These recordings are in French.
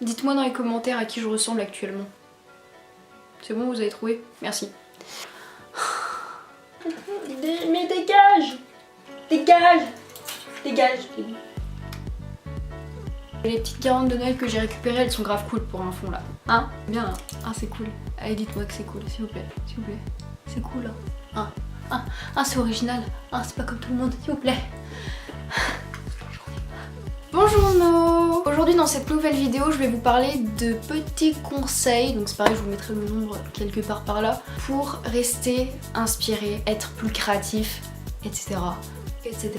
Dites-moi dans les commentaires à qui je ressemble actuellement. C'est bon, vous avez trouvé? Merci. Mais dégage! Dégage! Dégage! Les petites guirlandes de Noël que j'ai récupérées, elles sont grave cool pour un fond là. Hein? Bien là. Ah, c'est cool. Allez, dites-moi que c'est cool, s'il vous plaît. S'il vous plaît. C'est cool là. C'est original. C'est pas comme tout le monde, s'il vous plaît. Bonjour No. Aujourd'hui dans cette nouvelle vidéo je vais vous parler de petits conseils, donc c'est pareil je vous mettrai le nombre quelque part par là, pour rester inspiré, être plus créatif, etc. etc.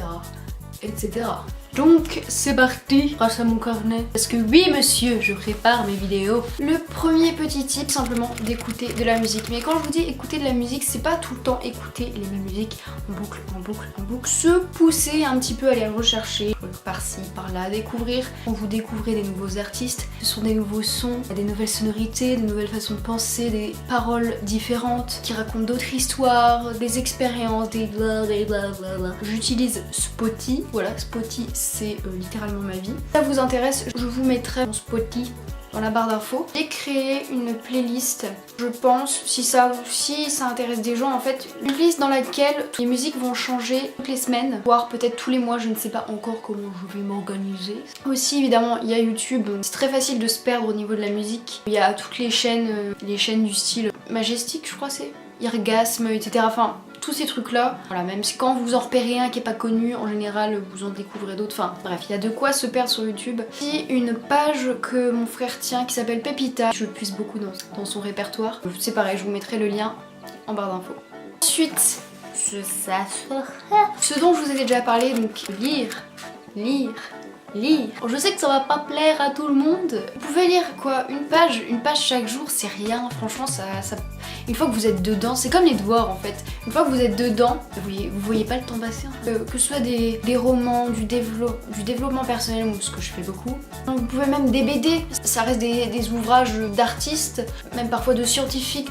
etc. Donc c'est parti grâce à mon carnet. Parce que oui monsieur, je prépare mes vidéos. Le premier petit tip, simplement d'écouter de la musique. Mais quand je vous dis écouter de la musique, c'est pas tout le temps écouter les mêmes musiques en boucle, en boucle, en boucle. Se pousser un petit peu à les rechercher par-ci, par-là, découvrir. Quand vous découvrez des nouveaux artistes, ce sont des nouveaux sons, des nouvelles sonorités, des nouvelles façons de penser, des paroles différentes qui racontent d'autres histoires, des expériences, des blablabla. J'utilise Spotify, voilà, Spotify c'est littéralement ma vie. Si ça vous intéresse, je vous mettrai mon Spotify dans la barre d'infos. J'ai créé une playlist, je pense, si ça intéresse des gens en fait, une playlist dans laquelle les musiques vont changer toutes les semaines, voire peut-être tous les mois, je ne sais pas encore comment je vais m'organiser. Aussi évidemment il y a YouTube, c'est très facile de se perdre au niveau de la musique. Il y a toutes les chaînes du style Majestic je crois c'est, Irgasme, etc. Enfin tous ces trucs là, voilà, même si quand vous en repérez un qui est pas connu, en général vous en découvrez d'autres, enfin bref, il y a de quoi se perdre sur YouTube. Puis une page que mon frère tient qui s'appelle Pepita, je puise beaucoup dans son répertoire, c'est pareil, je vous mettrai le lien en barre d'infos. Ensuite, ce dont je vous ai déjà parlé, donc lire. Je sais que ça va pas plaire à tout le monde. Vous pouvez lire quoi, une page chaque jour, c'est rien, franchement ça... Une fois que vous êtes dedans, c'est comme les devoirs en fait. Une fois que vous êtes dedans, vous voyez pas le temps passer. Que ce soit des romans, du développement personnel, ou ce que je fais beaucoup. Donc vous pouvez même des BD, ça reste des ouvrages d'artistes, même parfois de scientifiques,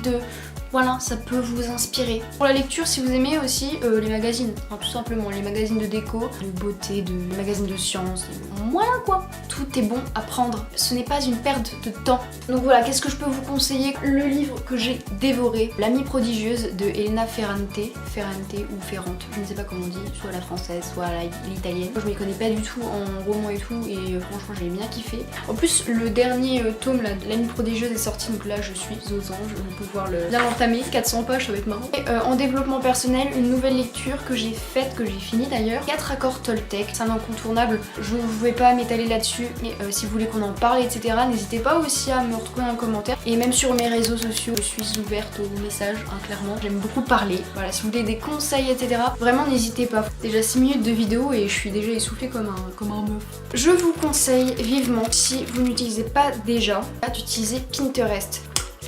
voilà, ça peut vous inspirer. Pour la lecture, si vous aimez aussi les magazines, enfin, tout simplement les magazines de déco, de beauté, les magazines de sciences, voilà quoi. Tout est bon à prendre, ce n'est pas une perte de temps. Donc voilà, qu'est-ce que je peux vous conseiller? Le livre que j'ai dévoré, L'amie prodigieuse de Elena Ferrante ou Ferrante, je ne sais pas comment on dit, soit la française, soit l'italienne. Je m'y connais pas du tout en roman et tout, et franchement j'ai bien kiffé. En plus, le dernier tome là, de L'amie prodigieuse est sorti, donc là je suis aux anges, je vais pouvoir bien l'entamer, 400 pages, ça va être marrant. Et en développement personnel, une nouvelle lecture que j'ai faite, que j'ai fini d'ailleurs, 4 accords Toltec, c'est un incontournable, je ne vais pas m'étaler là-dessus, mais si vous voulez qu'on en parle, etc., n'hésitez pas aussi à me retrouver en commentaire. Et même sur mes réseaux sociaux, je suis ouverte aux messages, hein, clairement. J'aime beaucoup parler. Voilà, si vous voulez des conseils, etc., vraiment n'hésitez pas. Déjà 6 minutes de vidéo et je suis déjà essoufflée comme un meuf. Je vous conseille vivement, si vous n'utilisez pas déjà, d'utiliser Pinterest.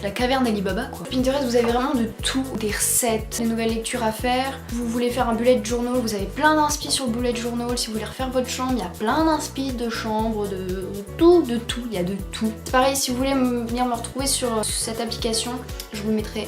La caverne d'Ali Baba quoi. Pinterest, vous avez vraiment de tout, des recettes, des nouvelles lectures à faire. Vous voulez faire un bullet journal, vous avez plein d'inspi sur le bullet journal. Si vous voulez refaire votre chambre, il y a plein d'inspi de chambre, de tout, il y a de tout. C'est pareil, si vous voulez venir me retrouver sur cette application, je vous mettrai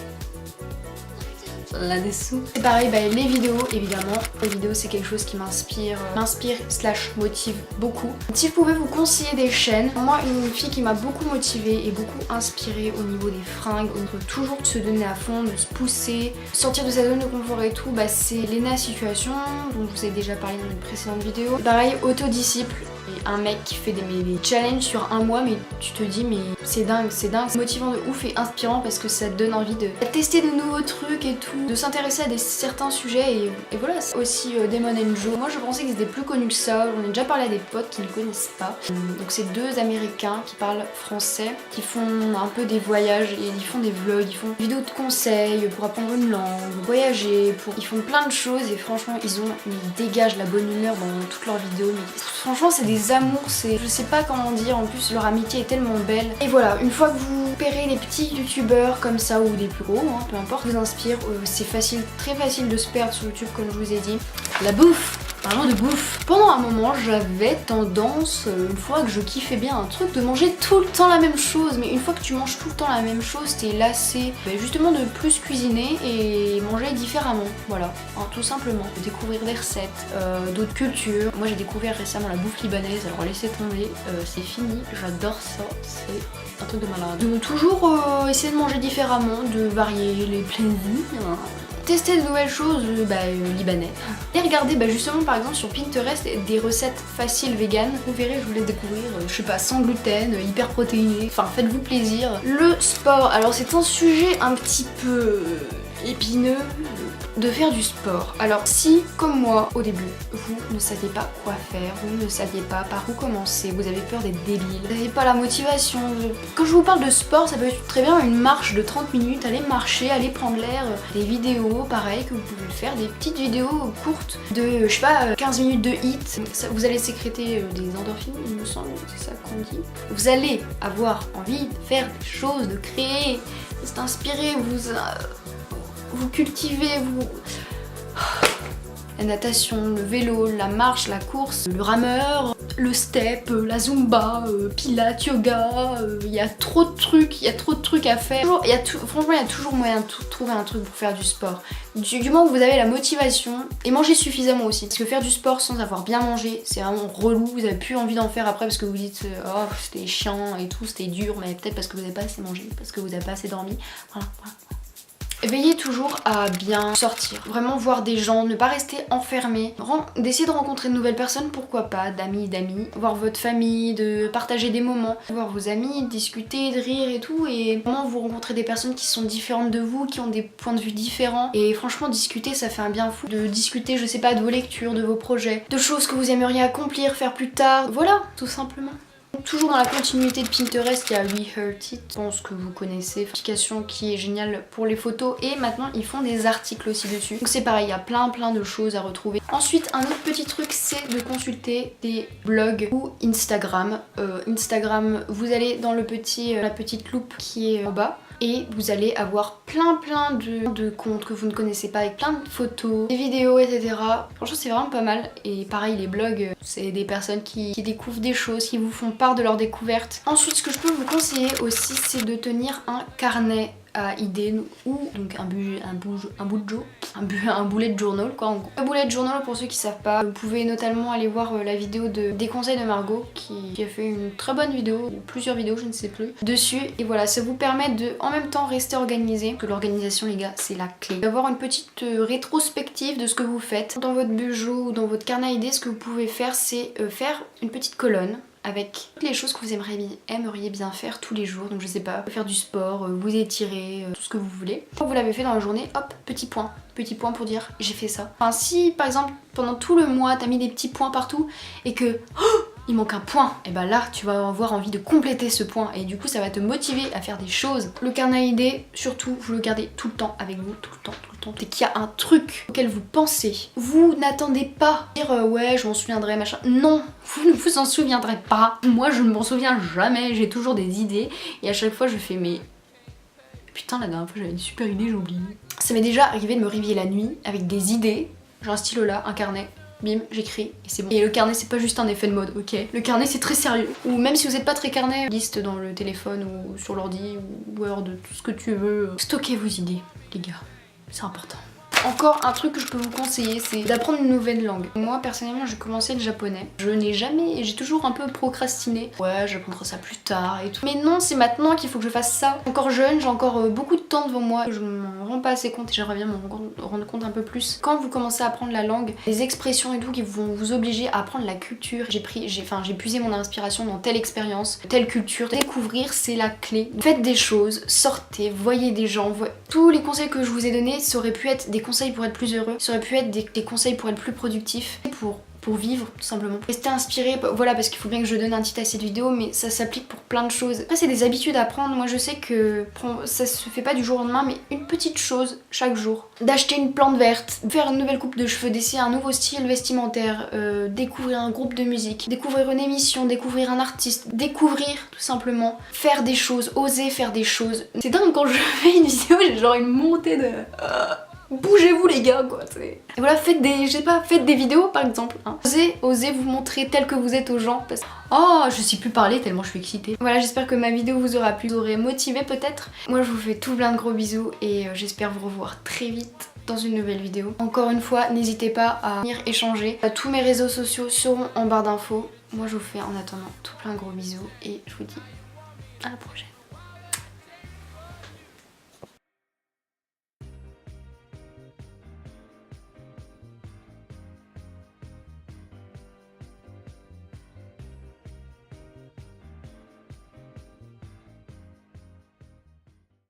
là-dessous. C'est pareil, les vidéos évidemment. Les vidéos c'est quelque chose qui m'inspire / motive beaucoup. Si vous pouvez vous conseiller des chaînes, moi une fille qui m'a beaucoup motivée et beaucoup inspirée au niveau des fringues, on peut toujours se donner à fond, de se pousser, sortir de sa zone de confort et tout, c'est Lena Situation, dont je vous ai déjà parlé dans une précédente vidéo. Pareil, autodisciple. Et un mec qui fait des challenges sur un mois, mais tu te dis mais c'est dingue, c'est motivant de ouf et inspirant parce que ça te donne envie de tester de nouveaux trucs et tout, de s'intéresser à certains sujets et voilà. Aussi Damon and Joe, moi je pensais qu'ils étaient plus connus que ça, j'en ai déjà parlé à des potes qui ne connaissent pas. Donc c'est deux américains qui parlent français, qui font un peu des voyages et ils font des vlogs, ils font des vidéos de conseils pour apprendre une langue, voyager, ils font plein de choses et franchement ils dégagent la bonne humeur dans toutes leurs vidéos. Mais franchement c'est des amours, je sais pas comment dire, en plus leur amitié est tellement belle. Et voilà, une fois que vous repérez les petits youtubeurs comme ça ou des plus gros, peu importe, vous inspire, c'est facile, très facile de se perdre sur YouTube comme je vous ai dit. La bouffe, Parlant de bouffe, pendant un moment j'avais tendance, une fois que je kiffais bien un truc, de manger tout le temps la même chose. Mais une fois que tu manges tout le temps la même chose, t'es lassé justement de plus cuisiner et manger différemment. Voilà, hein, tout simplement. Découvrir des recettes, d'autres cultures. Moi j'ai découvert récemment la bouffe libanaise, alors laissez tomber, c'est fini, j'adore ça, c'est un truc de malade. De toujours essayer de manger différemment, de varier les plaisirs. Tester de nouvelles choses libanaises. Et regardez justement par exemple sur Pinterest des recettes faciles vegan. Vous verrez, je vous laisse découvrir, je sais pas, sans gluten, hyper protéiné. Enfin faites-vous plaisir. Le sport, alors c'est un sujet un petit peu épineux de faire du sport. Alors si, comme moi au début, vous ne saviez pas quoi faire, vous ne saviez pas par où commencer, vous avez peur d'être débile, vous n'avez pas la motivation. Quand je vous parle de sport, ça peut être très bien une marche de 30 minutes, aller marcher, aller prendre l'air, des vidéos pareil que vous pouvez faire, des petites vidéos courtes de, je sais pas, 15 minutes de hit. Vous allez sécréter des endorphines, il me semble, c'est ça qu'on dit. Vous allez avoir envie de faire des choses, de créer, de s'inspirer, vous cultivez, la natation, le vélo, la marche, la course, le rameur, le step, la zumba, pilates, yoga, il y a trop de trucs, à faire. Franchement, il y a toujours moyen de trouver un truc pour faire du sport. Du moment où vous avez la motivation et manger suffisamment aussi. Parce que faire du sport sans avoir bien mangé, c'est vraiment relou, vous avez plus envie d'en faire après parce que vous dites oh c'était chiant et tout, c'était dur, mais peut-être parce que vous n'avez pas assez mangé, parce que vous n'avez pas assez dormi. Voilà. Veillez toujours à bien sortir, vraiment voir des gens, ne pas rester enfermé, d'essayer de rencontrer de nouvelles personnes, pourquoi pas, d'amis, voir votre famille, de partager des moments, voir vos amis, discuter, de rire et tout, et vraiment vous rencontrez des personnes qui sont différentes de vous, qui ont des points de vue différents, et franchement discuter ça fait un bien fou, de discuter je sais pas de vos lectures, de vos projets, de choses que vous aimeriez accomplir, faire plus tard, voilà, tout simplement. Toujours dans la continuité de Pinterest, il y a We Heart It, je pense que vous connaissez, application qui est géniale pour les photos, et maintenant ils font des articles aussi dessus. Donc c'est pareil, il y a plein de choses à retrouver. Ensuite, un autre petit truc, c'est de consulter des blogs ou Instagram. Instagram, vous allez dans la petite loupe qui est en bas. Et vous allez avoir plein de comptes que vous ne connaissez pas avec plein de photos, des vidéos, etc. Franchement c'est vraiment pas mal. Et pareil les blogs, c'est des personnes qui découvrent des choses, qui vous font part de leurs découvertes. Ensuite ce que je peux vous conseiller aussi c'est de tenir un carnet à idées ou donc un bullet journal quoi en gros. Un bullet journal pour ceux qui savent pas, vous pouvez notamment aller voir la vidéo des conseils de Margot qui a fait une très bonne vidéo ou plusieurs vidéos je ne sais plus dessus, et voilà ça vous permet de en même temps rester organisé, que l'organisation les gars c'est la clé, d'avoir une petite rétrospective de ce que vous faites dans votre budget ou dans votre carnet à idées. Ce que vous pouvez faire c'est faire une petite colonne avec toutes les choses que vous aimeriez bien faire tous les jours. Donc je sais pas, faire du sport, vous étirer, tout ce que vous voulez. Quand vous l'avez fait dans la journée, hop, petit point pour dire j'ai fait ça. Enfin si par exemple pendant tout le mois t'as mis des petits points partout et que il manque un point, et bah là tu vas avoir envie de compléter ce point et du coup ça va te motiver à faire des choses. Le carnet à idées, surtout vous le gardez tout le temps avec vous, tout le temps. Dès qu'il y a un truc auquel vous pensez, vous n'attendez pas dire ouais je m'en souviendrai machin. Non, vous ne vous en souviendrez pas. Moi je ne m'en souviens jamais, j'ai toujours des idées et à chaque fois je fais mais putain la dernière fois j'avais une super idée, j'ai oublié. Ça m'est déjà arrivé de me réveiller la nuit avec des idées, j'ai un stylo là, un carnet. Bim, j'écris et c'est bon. Et le carnet c'est pas juste un effet de mode, ok? Le carnet c'est très sérieux. Ou même si vous êtes pas très carnet, liste dans le téléphone ou sur l'ordi ou Word, tout ce que tu veux. Stockez vos idées, les gars. C'est important. Encore un truc que je peux vous conseiller, c'est d'apprendre une nouvelle langue. Moi personnellement j'ai commencé le japonais. J'ai toujours un peu procrastiné. Ouais j'apprendrai ça plus tard et tout. Mais non, c'est maintenant qu'il faut que je fasse ça. Encore jeune, j'ai encore beaucoup de temps devant moi. Je m'en rends pas assez compte et j'aimerais bien m'en rendre compte un peu plus. Quand vous commencez à apprendre la langue, les expressions et tout qui vont vous obliger à apprendre la culture. J'ai puisé mon inspiration dans telle expérience, telle culture. Découvrir c'est la clé. Faites des choses, sortez, voyez des gens. Tous les conseils que je vous ai donnés, ça aurait pu être des conseils pour être plus heureux, ça aurait pu être des conseils pour être plus productif, pour vivre tout simplement. Rester inspiré, voilà parce qu'il faut bien que je donne un titre à cette vidéo mais ça s'applique pour plein de choses. Après c'est des habitudes à prendre, moi je sais que ça se fait pas du jour au lendemain mais une petite chose chaque jour. D'acheter une plante verte, faire une nouvelle coupe de cheveux, d'essayer un nouveau style vestimentaire, découvrir un groupe de musique, découvrir une émission, découvrir un artiste, découvrir tout simplement, faire des choses, oser faire des choses. C'est dingue quand je fais une vidéo j'ai genre une montée de... bougez-vous les gars quoi, t'sais. Et voilà, faites des, je sais pas, faites des vidéos par exemple, hein. Osez vous montrer tel que vous êtes aux gens parce que... Oh, je sais plus parler tellement je suis excitée. Voilà, j'espère que ma vidéo vous aura plu, vous aurez motivé peut-être. Moi je vous fais tout plein de gros bisous et j'espère vous revoir très vite dans une nouvelle vidéo. Encore une fois, n'hésitez pas à venir échanger. Tous mes réseaux sociaux seront en barre d'infos. Moi je vous fais en attendant tout plein de gros bisous et je vous dis à la prochaine.